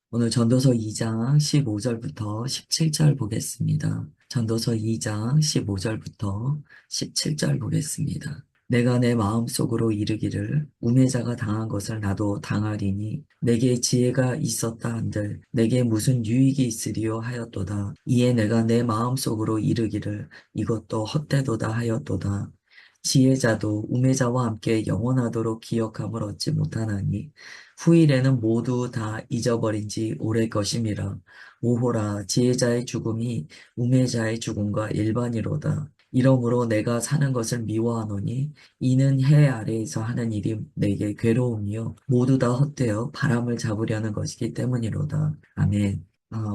오늘 전도서 2장 15절부터 17절 보겠습니다. 전도서 2장 15절부터 17절 보겠습니다. 내가 내 마음속으로 이르기를 우매자가 당한 것을 나도 당하리니 내게 지혜가 있었다 한들 내게 무슨 유익이 있으리요 하였도다. 이에 내가 내 마음속으로 이르기를 이것도 헛되도다 하였도다. 지혜자도 우매자와 함께 영원하도록 기억함을 얻지 못하나니 후일에는 모두 다 잊어버린 지 오래 것임이라. 오호라 지혜자의 죽음이 우매자의 죽음과 일반이로다. 이러므로 내가 사는 것을 미워하노니 이는 해 아래에서 하는 일이 내게 괴로움이요 모두 다 헛되어 바람을 잡으려는 것이기 때문이로다. 아멘.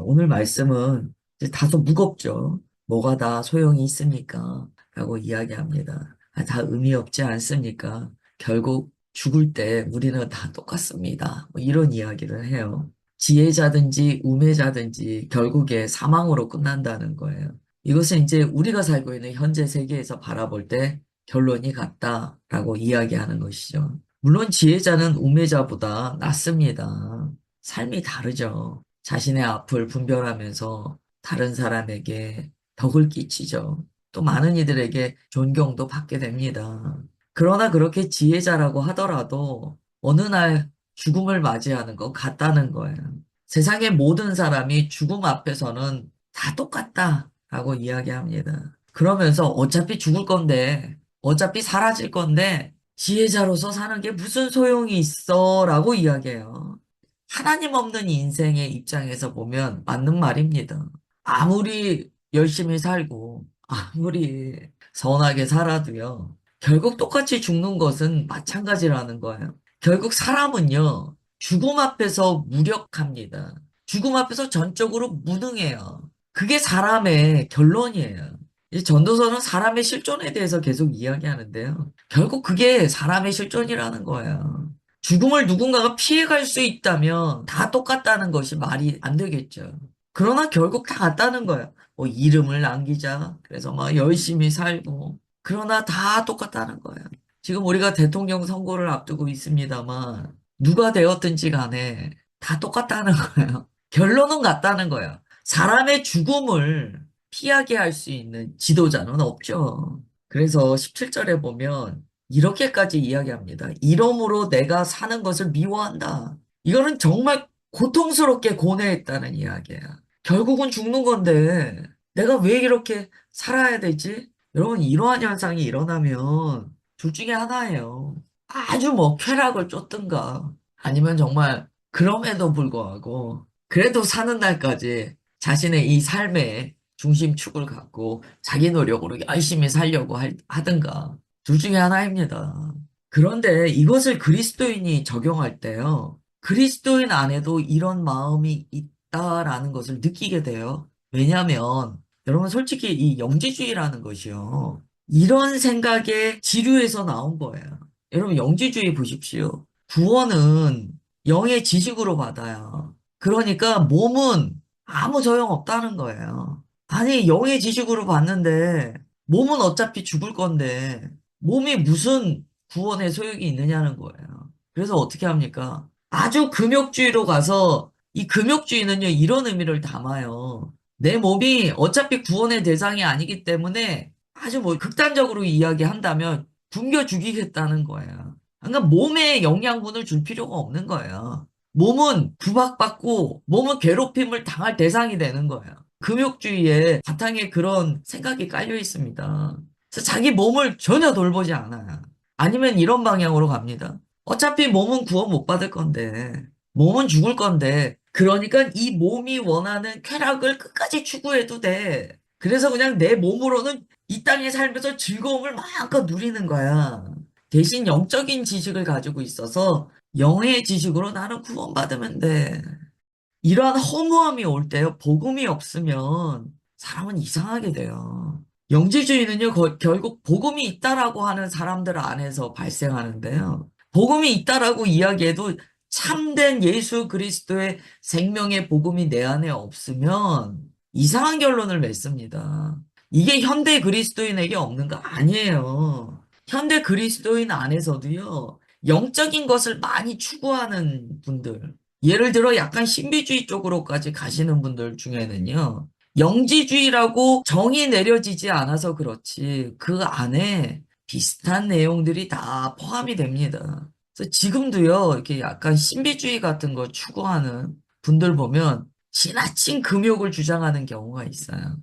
오늘 말씀은 이제 다소 무겁죠. 뭐가 다 소용이 있습니까? 라고 이야기합니다. 다 의미 없지 않습니까? 결국 죽을 때 우리는 다 똑같습니다. 뭐 이런 이야기를 해요. 지혜자든지 우매자든지 결국에 사망으로 끝난다는 거예요. 이것은 이제 우리가 살고 있는 현재 세계에서 바라볼 때 결론이 같다라고 이야기하는 것이죠. 물론 지혜자는 우매자보다 낫습니다. 삶이 다르죠. 자신의 앞을 분별하면서 다른 사람에게 덕을 끼치죠. 또 많은 이들에게 존경도 받게 됩니다. 그러나 그렇게 지혜자라고 하더라도 어느 날 죽음을 맞이하는 것 같다는 거예요. 세상의 모든 사람이 죽음 앞에서는 다 똑같다라고 이야기합니다. 그러면서 어차피 죽을 건데, 어차피 사라질 건데, 지혜자로서 사는 게 무슨 소용이 있어? 라고 이야기해요. 하나님 없는 인생의 입장에서 보면 맞는 말입니다. 아무리 열심히 살고, 아무리 선하게 살아도요, 결국 똑같이 죽는 것은 마찬가지라는 거예요. 결국 사람은요, 죽음 앞에서 무력합니다. 죽음 앞에서 전적으로 무능해요. 그게 사람의 결론이에요. 이 전도서는 사람의 실존에 대해서 계속 이야기하는데요. 결국 그게 사람의 실존이라는 거예요. 죽음을 누군가가 피해갈 수 있다면 다 똑같다는 것이 말이 안 되겠죠. 그러나 결국 다 같다는 거예요. 뭐 이름을 남기자. 그래서 막 열심히 살고. 그러나 다 똑같다는 거예요. 지금 우리가 대통령 선거를 앞두고 있습니다만 누가 되었든지 간에 다 똑같다는 거예요. 결론은 같다는 거예요. 사람의 죽음을 피하게 할 수 있는 지도자는 없죠. 그래서 17절에 보면 이렇게까지 이야기합니다. 이러므로 내가 사는 것을 미워한다. 이거는 정말 고통스럽게 고뇌했다는 이야기야. 결국은 죽는 건데 내가 왜 이렇게 살아야 되지? 여러분, 이러한 현상이 일어나면 둘 중에 하나예요. 아주 뭐 쾌락을 쫓든가 아니면 정말 그럼에도 불구하고 그래도 사는 날까지 자신의 이 삶의 중심축을 갖고 자기 노력으로 열심히 살려고 하든가 둘 중에 하나입니다. 그런데 이것을 그리스도인이 적용할 때요. 그리스도인 안에도 이런 마음이 있다라는 것을 느끼게 돼요. 왜냐하면 여러분 솔직히 이 영지주의라는 것이요. 이런 생각의 지류에서 나온 거예요. 여러분 영지주의 보십시오. 구원은 영의 지식으로 받아요. 그러니까 몸은 아무 소용없다는 거예요. 아니 영의 지식으로 받는데 몸은 어차피 죽을 건데 몸이 무슨 구원의 소용이 있느냐는 거예요. 그래서 어떻게 합니까? 아주 금욕주의로 가서 이 금욕주의는요 이런 의미를 담아요. 내 몸이 어차피 구원의 대상이 아니기 때문에 아주 뭐 극단적으로 이야기한다면 굶겨 죽이겠다는 거예요. 그러니까 몸에 영양분을 줄 필요가 없는 거예요. 몸은 구박받고 몸은 괴롭힘을 당할 대상이 되는 거예요. 금욕주의에 바탕에 그런 생각이 깔려 있습니다. 그래서 자기 몸을 전혀 돌보지 않아요. 아니면 이런 방향으로 갑니다. 어차피 몸은 구원 못 받을 건데, 몸은 죽을 건데, 그러니까 이 몸이 원하는 쾌락을 끝까지 추구해도 돼. 그래서 그냥 내 몸으로는 이 땅에 살면서 즐거움을 마음껏 누리는 거야. 대신 영적인 지식을 가지고 있어서 영의 지식으로 나는 구원받으면 돼. 이러한 허무함이 올 때요, 복음이 없으면 사람은 이상하게 돼요. 영지주의는요, 결국 복음이 있다라고 하는 사람들 안에서 발생하는데요. 복음이 있다라고 이야기해도 참된 예수 그리스도의 생명의 복음이 내 안에 없으면 이상한 결론을 맺습니다. 이게 현대 그리스도인에게 없는 거 아니에요. 현대 그리스도인 안에서도요, 영적인 것을 많이 추구하는 분들, 예를 들어 약간 신비주의 쪽으로까지 가시는 분들 중에는요, 영지주의라고 정의 내려지지 않아서 그렇지, 그 안에 비슷한 내용들이 다 포함이 됩니다. 그래서 지금도요, 이렇게 약간 신비주의 같은 거 추구하는 분들 보면 지나친 금욕을 주장하는 경우가 있어요.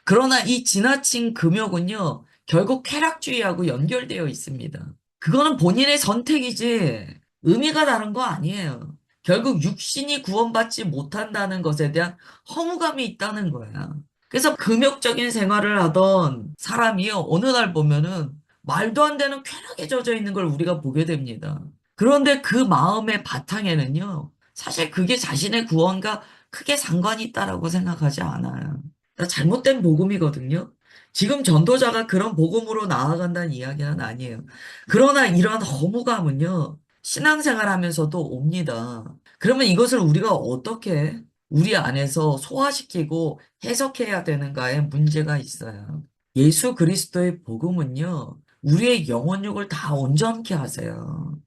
그러나 이 지나친 금욕은요, 결국 쾌락주의하고 연결되어 있습니다. 그거는 본인의 선택이지 의미가 다른 거 아니에요. 결국 육신이 구원받지 못한다는 것에 대한 허무감이 있다는 거야. 그래서 금욕적인 생활을 하던 사람이요, 어느 날 보면은 말도 안 되는 쾌락에 젖어 있는 걸 우리가 보게 됩니다. 그런데 그 마음의 바탕에는요, 사실 그게 자신의 구원과 크게 상관이 있다라고 생각하지 않아요. 잘못된 복음이거든요. 지금 전도자가 그런 복음으로 나아간다는 이야기는 아니에요. 그러나 이러한 허무감은요, 신앙생활 하면서도 옵니다. 그러면 이것을 우리가 어떻게 우리 안에서 소화시키고 해석해야 되는가에 문제가 있어요. 예수 그리스도의 복음은요, 우리의 영혼육을 다 온전케 하세요.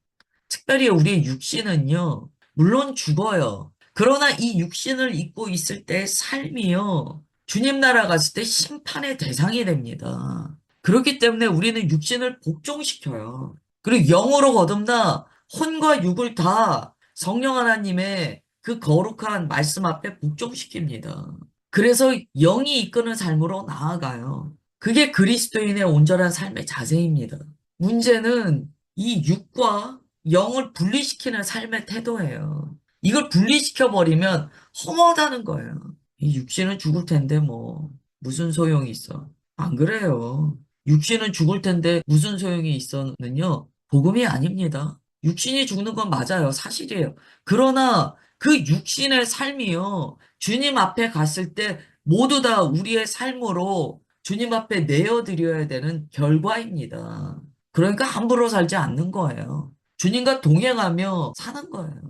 특별히 우리의 육신은요, 물론 죽어요. 그러나 이 육신을 입고 있을 때의 삶이요, 주님 나라 갔을 때 심판의 대상이 됩니다. 그렇기 때문에 우리는 육신을 복종시켜요. 그리고 영으로 거듭나 혼과 육을 다 성령 하나님의 그 거룩한 말씀 앞에 복종시킵니다. 그래서 영이 이끄는 삶으로 나아가요. 그게 그리스도인의 온전한 삶의 자세입니다. 문제는 이 육과 영을 분리시키는 삶의 태도예요. 이걸 분리시켜 버리면 허무하다는 거예요. 이 육신은 죽을 텐데 뭐 무슨 소용이 있어? 안 그래요. 육신은 죽을 텐데 무슨 소용이 있어는요. 복음이 아닙니다. 육신이 죽는 건 맞아요. 사실이에요. 그러나 그 육신의 삶이요. 주님 앞에 갔을 때 모두 다 우리의 삶으로 주님 앞에 내어드려야 되는 결과입니다. 그러니까 함부로 살지 않는 거예요. 주님과 동행하며 사는 거예요.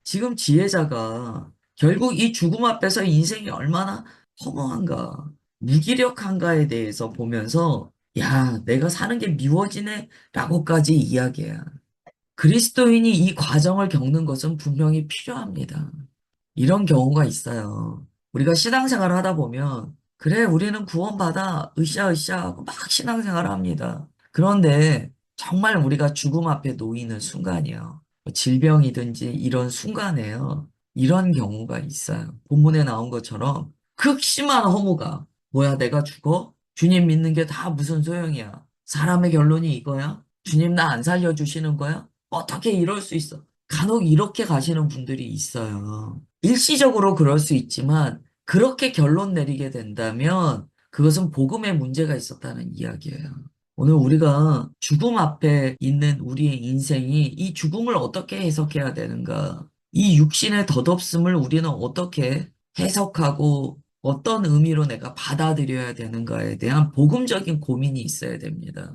지금 지혜자가 결국 이 죽음 앞에서 인생이 얼마나 허무한가, 무기력한가에 대해서 보면서, 야, 내가 사는 게 미워지네, 라고까지 이야기해요. 그리스도인이 이 과정을 겪는 것은 분명히 필요합니다. 이런 경우가 있어요. 우리가 신앙생활을 하다 보면, 그래, 우리는 구원받아, 으쌰으쌰 하고 막 신앙생활을 합니다. 그런데 정말 우리가 죽음 앞에 놓이는 순간이요. 뭐 질병이든지 이런 순간에요. 이런 경우가 있어요. 본문에 나온 것처럼 극심한 허무가, 뭐야, 내가 죽어? 주님 믿는 게 다 무슨 소용이야? 사람의 결론이 이거야? 주님 나 안 살려주시는 거야? 어떻게 이럴 수 있어? 간혹 이렇게 가시는 분들이 있어요. 일시적으로 그럴 수 있지만 그렇게 결론 내리게 된다면 그것은 복음에 문제가 있었다는 이야기예요. 오늘 우리가 죽음 앞에 있는 우리의 인생이 이 죽음을 어떻게 해석해야 되는가? 이 육신의 덧없음을 우리는 어떻게 해석하고 어떤 의미로 내가 받아들여야 되는가에 대한 복음적인 고민이 있어야 됩니다.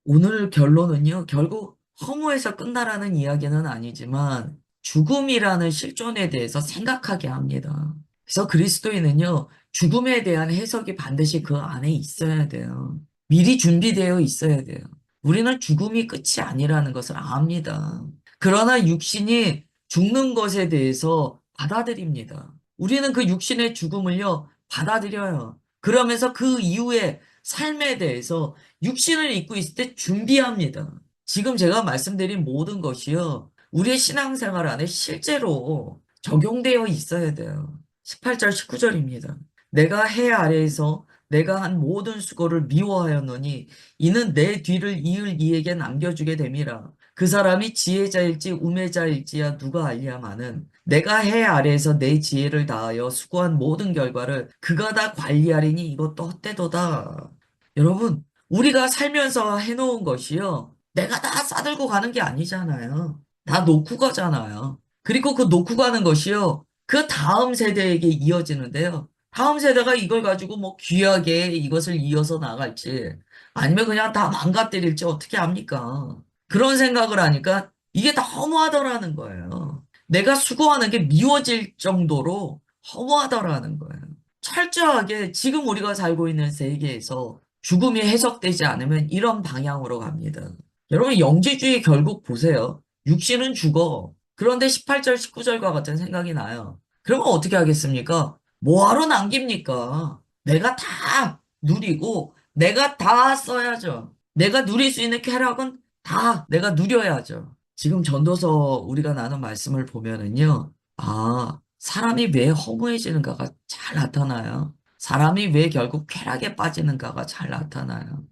오늘 결론은요, 결국 허무에서 끝나라는 이야기는 아니지만 죽음이라는 실존에 대해서 생각하게 합니다. 그래서 그리스도인은요, 죽음에 대한 해석이 반드시 그 안에 있어야 돼요. 미리 준비되어 있어야 돼요. 우리는 죽음이 끝이 아니라는 것을 압니다. 그러나 육신이 죽는 것에 대해서 받아들입니다. 우리는 그 육신의 죽음을요, 받아들여요. 그러면서 그 이후에 삶에 대해서 육신을 입고 있을 때 준비합니다. 지금 제가 말씀드린 모든 것이요, 우리의 신앙생활 안에 실제로 적용되어 있어야 돼요. 18절, 19절입니다. 내가 해 아래에서 내가 한 모든 수고를 미워하였노니 이는 내 뒤를 이을 이에게 남겨주게 됨이라. 그 사람이 지혜자일지 우매자일지야 누가 알랴마는 내가 해 아래에서 내 지혜를 다하여 수고한 모든 결과를 그가 다 관리하리니 이것도 헛되도다. 여러분, 우리가 살면서 해놓은 것이요. 내가 다 싸들고 가는 게 아니잖아요. 다 놓고 가잖아요. 그리고 그 놓고 가는 것이요. 그 다음 세대에게 이어지는데요. 다음 세대가 이걸 가지고 뭐 귀하게 이것을 이어서 나갈지 아니면 그냥 다 망가뜨릴지 어떻게 합니까? 그런 생각을 하니까 이게 다 허무하더라는 거예요. 내가 수고하는 게 미워질 정도로 허무하더라는 거예요. 철저하게 지금 우리가 살고 있는 세계에서 죽음이 해석되지 않으면 이런 방향으로 갑니다. 여러분, 영지주의 결국 보세요. 육신은 죽어. 그런데 18절, 19절과 같은 생각이 나요. 그러면 어떻게 하겠습니까? 뭐하러 남깁니까? 내가 다 누리고 내가 다 써야죠. 내가 누릴 수 있는 쾌락은 다 내가 누려야죠. 지금 전도서 우리가 나눈 말씀을 보면은요. 아, 사람이 왜 허무해지는가가 잘 나타나요. 사람이 왜 결국 쾌락에 빠지는가가 잘 나타나요.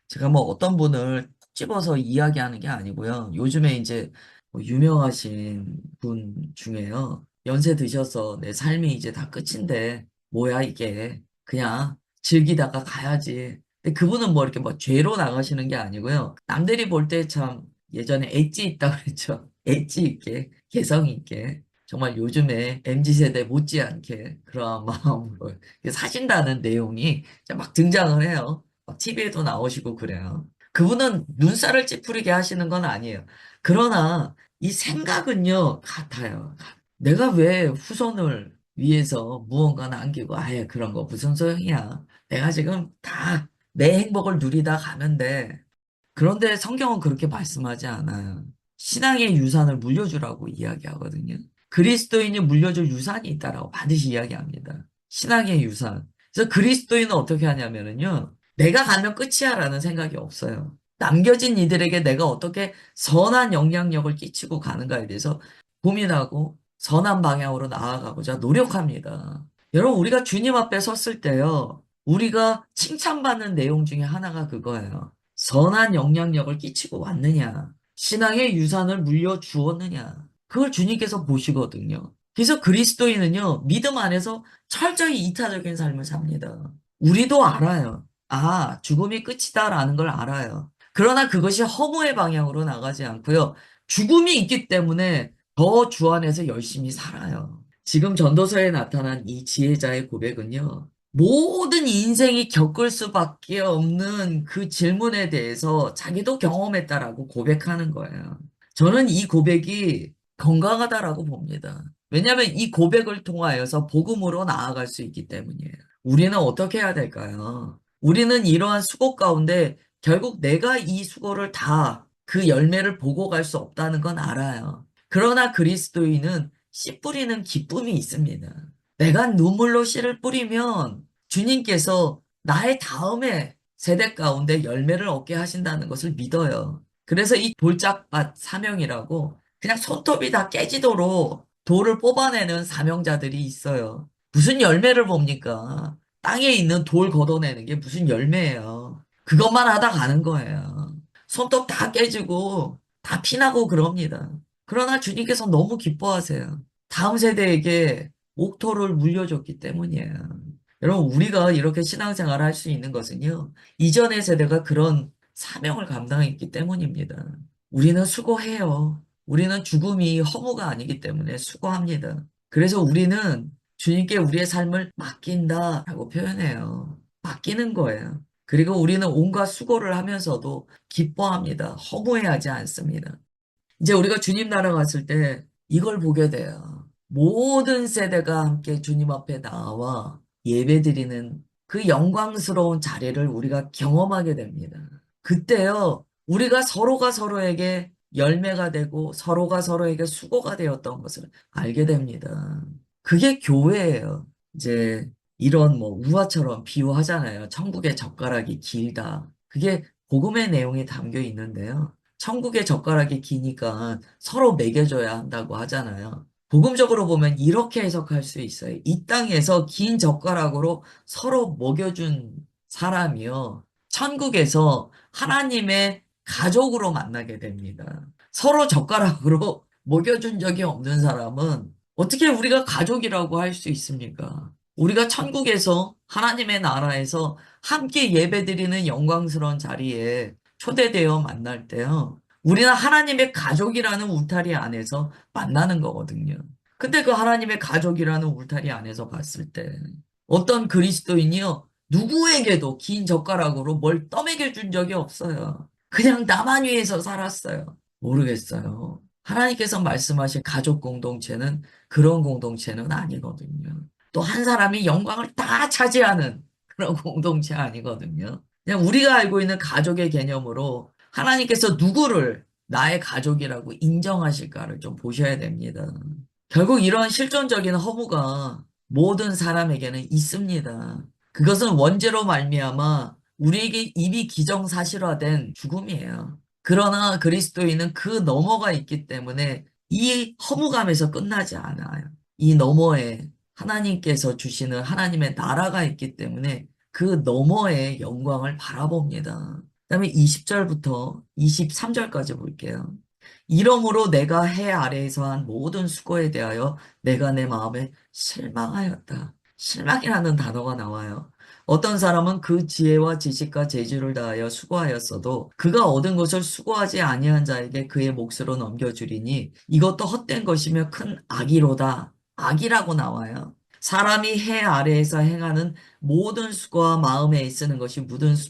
제가 뭐 어떤 분을 콕 집어서 이야기하는 게 아니고요. 요즘에 이제 뭐 유명하신 분 중에요. 연세 드셔서 내 삶이 이제 다 끝인데 뭐야 이게 그냥 즐기다가 가야지. 근데 그분은 뭐 이렇게 뭐 죄로 나가시는 게 아니고요. 남들이 볼 때 참 예전에 엣지 있다 그랬죠. 엣지 있게 개성 있게 정말 요즘에 MZ 세대 못지않게 그런 마음으로 사신다는 내용이 막 등장을 해요. TV에도 나오시고 그래요. 그분은 눈살을 찌푸리게 하시는 건 아니에요. 그러나 이 생각은요, 같아요. 내가 왜 후손을 위해서 무언가 남기고, 아예 그런 거 무슨 소용이야. 내가 지금 다 내 행복을 누리다 가면 돼. 그런데 성경은 그렇게 말씀하지 않아요. 신앙의 유산을 물려주라고 이야기하거든요. 그리스도인이 물려줄 유산이 있다라고 반드시 이야기합니다. 신앙의 유산. 그래서 그리스도인은 어떻게 하냐면요. 내가 가면 끝이야라는 생각이 없어요. 남겨진 이들에게 내가 어떻게 선한 영향력을 끼치고 가는가에 대해서 고민하고 선한 방향으로 나아가고자 노력합니다. 여러분, 우리가 주님 앞에 섰을 때요. 우리가 칭찬받는 내용 중에 하나가 그거예요. 선한 영향력을 끼치고 왔느냐, 신앙의 유산을 물려주었느냐, 그걸 주님께서 보시거든요. 그래서 그리스도인은요, 믿음 안에서 철저히 이타적인 삶을 삽니다. 우리도 알아요. 아, 죽음이 끝이다라는 걸 알아요. 그러나 그것이 허무의 방향으로 나가지 않고요. 죽음이 있기 때문에 더 주 안에서 열심히 살아요. 지금 전도서에 나타난 이 지혜자의 고백은요. 모든 인생이 겪을 수밖에 없는 그 질문에 대해서 자기도 경험했다라고 고백하는 거예요. 저는 이 고백이 건강하다라고 봅니다. 왜냐하면 이 고백을 통하여서 복음으로 나아갈 수 있기 때문이에요. 우리는 어떻게 해야 될까요? 우리는 이러한 수고 가운데 결국 내가 이 수고를 다 그 열매를 보고 갈 수 없다는 건 알아요. 그러나 그리스도인은 씨 뿌리는 기쁨이 있습니다. 내가 눈물로 씨를 뿌리면 주님께서 나의 다음에 세대 가운데 열매를 얻게 하신다는 것을 믿어요. 그래서 이 돌짝밭 사명이라고 그냥 손톱이 다 깨지도록 돌을 뽑아내는 사명자들이 있어요. 무슨 열매를 봅니까? 땅에 있는 돌 걷어내는 게 무슨 열매예요. 그것만 하다 가는 거예요. 손톱 다 깨지고 다 피나고 그럽니다. 그러나 주님께서 너무 기뻐하세요. 다음 세대에게 옥토를 물려줬기 때문이에요. 여러분, 우리가 이렇게 신앙생활을 할 수 있는 것은요, 이전의 세대가 그런 사명을 감당했기 때문입니다. 우리는 수고해요. 우리는 죽음이 허무가 아니기 때문에 수고합니다. 그래서 우리는 주님께 우리의 삶을 맡긴다라고 표현해요. 맡기는 거예요. 그리고 우리는 온갖 수고를 하면서도 기뻐합니다. 허무해하지 않습니다. 이제 우리가 주님 나라 갔을 때 이걸 보게 돼요. 모든 세대가 함께 주님 앞에 나와 예배드리는 그 영광스러운 자리를 우리가 경험하게 됩니다. 그때요, 우리가 서로가 서로에게 열매가 되고 서로가 서로에게 수고가 되었던 것을 알게 됩니다. 그게 교회예요. 이제 이런 뭐 우화처럼 비유하잖아요. 천국의 젓가락이 길다. 그게 복음의 내용이 담겨 있는데요. 천국의 젓가락이 기니까 서로 먹여줘야 한다고 하잖아요. 복음적으로 보면 이렇게 해석할 수 있어요. 이 땅에서 긴 젓가락으로 서로 먹여준 사람이요. 천국에서 하나님의 가족으로 만나게 됩니다. 서로 젓가락으로 먹여준 적이 없는 사람은 어떻게 우리가 가족이라고 할 수 있습니까? 우리가 천국에서 하나님의 나라에서 함께 예배드리는 영광스러운 자리에 초대되어 만날 때요. 우리는 하나님의 가족이라는 울타리 안에서 만나는 거거든요. 근데 그 하나님의 가족이라는 울타리 안에서 봤을 때 어떤 그리스도인이요. 누구에게도 긴 젓가락으로 뭘 떠먹여 준 적이 없어요. 그냥 나만 위해서 살았어요. 모르겠어요. 하나님께서 말씀하신 가족 공동체는 그런 공동체는 아니거든요. 또 한 사람이 영광을 다 차지하는 그런 공동체 아니거든요. 그냥 우리가 알고 있는 가족의 개념으로 하나님께서 누구를 나의 가족이라고 인정하실까를 좀 보셔야 됩니다. 결국 이런 실존적인 허무가 모든 사람에게는 있습니다. 그것은 원죄로 말미암아 우리에게 이미 기정사실화된 죽음이에요. 그러나 그리스도인은 그 너머가 있기 때문에 이 허무감에서 끝나지 않아요. 이 너머에 하나님께서 주시는 하나님의 나라가 있기 때문에 그 너머의 영광을 바라봅니다. 그다음에 20절부터 23절까지 볼게요. 이러므로 내가 해 아래에서 한 모든 수고에 대하여 내가 내 마음에 실망하였다. 실망이라는 단어가 나와요. 어떤 사람은 그 지혜와 지식과 재주를 다하여 수고하였어도 그가 얻은 것을 수고하지 아니한 자에게 그의 몫으로 넘겨주리니 이것도 헛된 것이며 큰 악이로다. 악이라고 나와요. 사람이 해 아래에서 행하는 모든 수고와 마음에 애쓰는 것이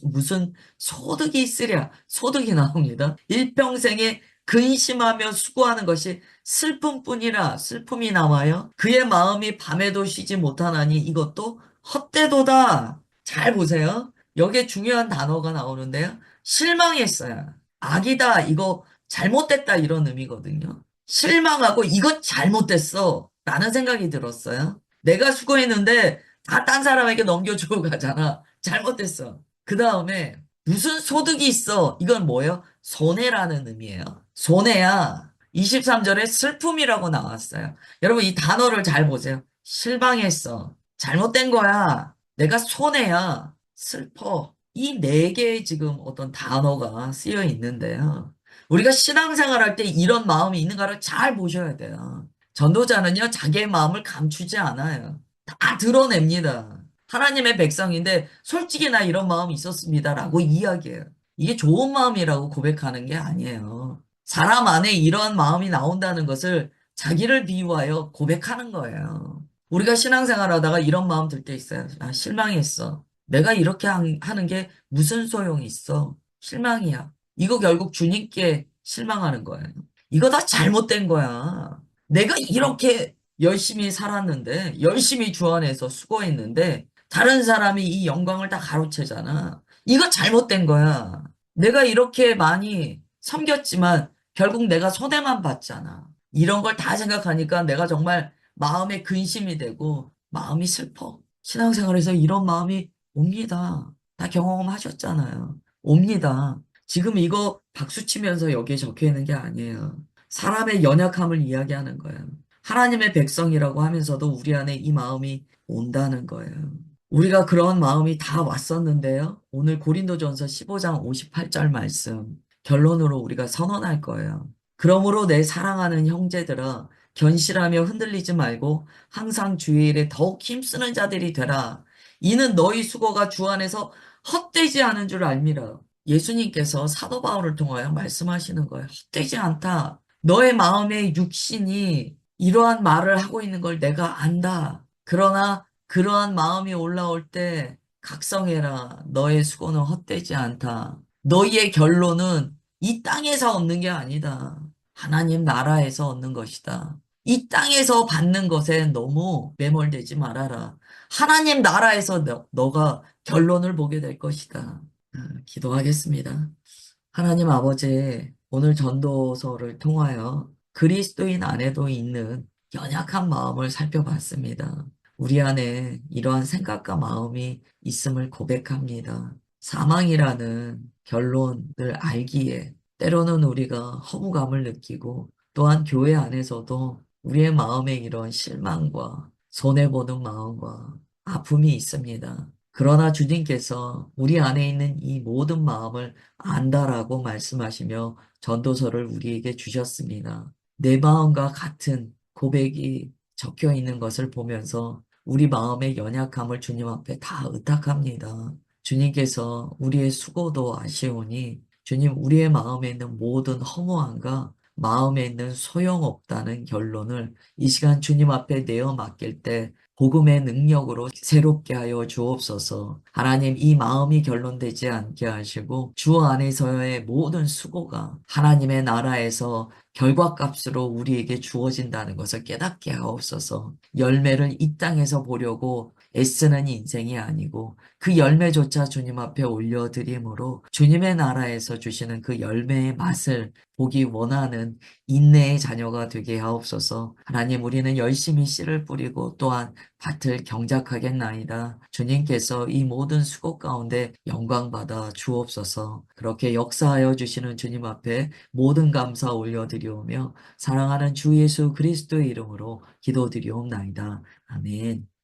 무슨 소득이 있으랴. 소득이 나옵니다. 일평생에 근심하며 수고하는 것이 슬픔뿐이라 슬픔이 나와요. 그의 마음이 밤에도 쉬지 못하나니 이것도 헛되도다. 잘 보세요. 여기에 중요한 단어가 나오는데요. 실망했어요. 악이다. 이거 잘못됐다. 이런 의미거든요. 실망하고 이거 잘못됐어. 라는 생각이 들었어요. 내가 수고했는데 다 딴 사람에게 넘겨주고 가잖아. 잘못됐어. 그 다음에 무슨 소득이 있어? 이건 뭐예요? 손해라는 의미예요. 손해야. 23절에 슬픔이라고 나왔어요. 여러분 이 단어를 잘 보세요. 실망했어. 잘못된 거야. 내가 손해야. 슬퍼. 이 네 개의 지금 어떤 단어가 쓰여 있는데요. 우리가 신앙생활 할 때 이런 마음이 있는가를 잘 보셔야 돼요. 전도자는요, 자기의 마음을 감추지 않아요. 다 드러냅니다. 하나님의 백성인데 솔직히 나 이런 마음이 있었습니다라고 이야기해요. 이게 좋은 마음이라고 고백하는 게 아니에요. 사람 안에 이러한 마음이 나온다는 것을 자기를 비유하여 고백하는 거예요. 우리가 신앙생활 하다가 이런 마음 들 때 있어요. 아, 실망했어. 내가 이렇게 하는 게 무슨 소용이 있어? 실망이야. 이거 결국 주님께 실망하는 거예요. 이거 다 잘못된 거야. 내가 이렇게 열심히 살았는데, 열심히 주 안에서 수고했는데, 다른 사람이 이 영광을 다 가로채잖아. 이거 잘못된 거야. 내가 이렇게 많이 섬겼지만 결국 내가 손해만 봤잖아. 이런 걸 다 생각하니까 내가 정말 마음에 근심이 되고 마음이 슬퍼. 신앙생활에서 이런 마음이 옵니다. 다 경험하셨잖아요. 옵니다. 지금 이거 박수 치면서 여기에 적혀 있는 게 아니에요. 사람의 연약함을 이야기하는 거예요. 하나님의 백성이라고 하면서도 우리 안에 이 마음이 온다는 거예요. 우리가 그런 마음이 다 왔었는데요. 오늘 고린도전서 15장 58절 말씀 결론으로 우리가 선언할 거예요. 그러므로 내 사랑하는 형제들아 견실하며 흔들리지 말고 항상 주의 일에 더욱 힘쓰는 자들이 되라. 이는 너희 수고가 주 안에서 헛되지 않은 줄 알미라. 예수님께서 사도 바울을 통하여 말씀하시는 거예요. 헛되지 않다. 너의 마음의 육신이 이러한 말을 하고 있는 걸 내가 안다. 그러나 그러한 마음이 올라올 때 각성해라. 너의 수고는 헛되지 않다. 너희의 결론은 이 땅에서 얻는 게 아니다. 하나님 나라에서 얻는 것이다. 이 땅에서 받는 것에 너무 매몰되지 말아라. 하나님 나라에서 너가 결론을 보게 될 것이다. 기도하겠습니다. 하나님 아버지, 오늘 전도서를 통하여 그리스도인 안에도 있는 연약한 마음을 살펴봤습니다. 우리 안에 이러한 생각과 마음이 있음을 고백합니다. 사망이라는 결론을 알기에 때로는 우리가 허무감을 느끼고 또한 교회 안에서도 우리의 마음에 이런 실망과 손해보는 마음과 아픔이 있습니다. 그러나 주님께서 우리 안에 있는 이 모든 마음을 안다라고 말씀하시며 전도서를 우리에게 주셨습니다. 내 마음과 같은 고백이 적혀 있는 것을 보면서 우리 마음의 연약함을 주님 앞에 다 의탁합니다. 주님께서 우리의 수고도 아시오니 주님 우리의 마음에 있는 모든 허무함과 마음에 있는 소용없다는 결론을 이 시간 주님 앞에 내어 맡길 때 복음의 능력으로 새롭게 하여 주옵소서. 하나님 이 마음이 결론되지 않게 하시고 주 안에서의 모든 수고가 하나님의 나라에서 결과값으로 우리에게 주어진다는 것을 깨닫게 하옵소서. 열매를 이 땅에서 보려고 애쓰는 인생이 아니고 그 열매조차 주님 앞에 올려드림으로 주님의 나라에서 주시는 그 열매의 맛을 보기 원하는 인내의 자녀가 되게 하옵소서. 하나님, 우리는 열심히 씨를 뿌리고 또한 밭을 경작하겠나이다. 주님께서 이 모든 수고 가운데 영광 받아 주옵소서. 그렇게 역사하여 주시는 주님 앞에 모든 감사 올려드리오며 사랑하는 주 예수 그리스도의 이름으로 기도드리옵나이다. 아멘.